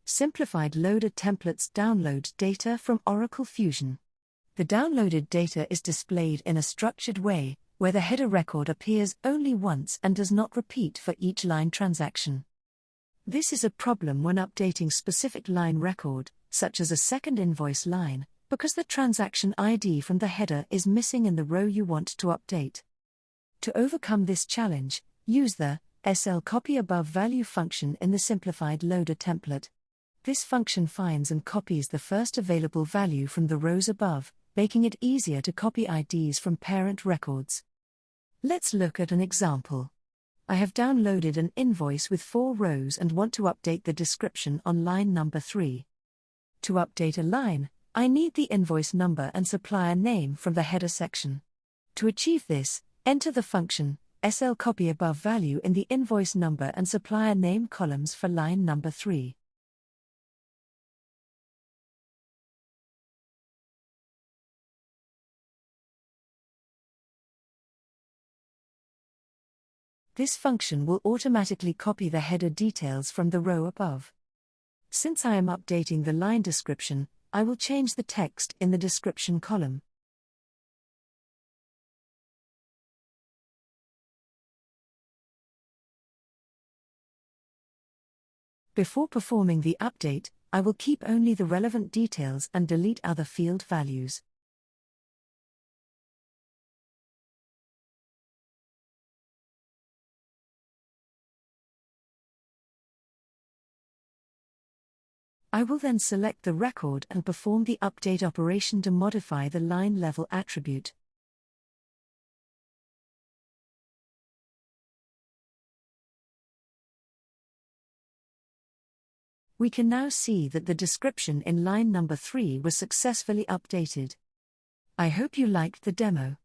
Simplified Loader templates download data from Oracle Fusion. The downloaded data is displayed in a structured way, where the header record appears only once and does not repeat for each line transaction. This is a problem when updating specific line record, such as a second invoice line, because the transaction ID from the header is missing in the row you want to update. To overcome this challenge, use the SL copy above value function in the Simplified Loader template. This function finds and copies the first available value from the rows above, making it easier to copy IDs from parent records. Let's look at an example. I have downloaded an invoice with 4 rows and want to update the description on line number 3. To update a line, I need the invoice number and supplier name from the header section. To achieve this, enter the function SL copy above value in the invoice number and supplier name columns for line number 3. This function will automatically copy the header details from the row above. Since I am updating the line description, I will change the text in the description column. Before performing the update, I will keep only the relevant details and delete other field values. I will then select the record and perform the update operation to modify the line level attribute. We can now see that the description in line number 3 was successfully updated. I hope you liked the demo.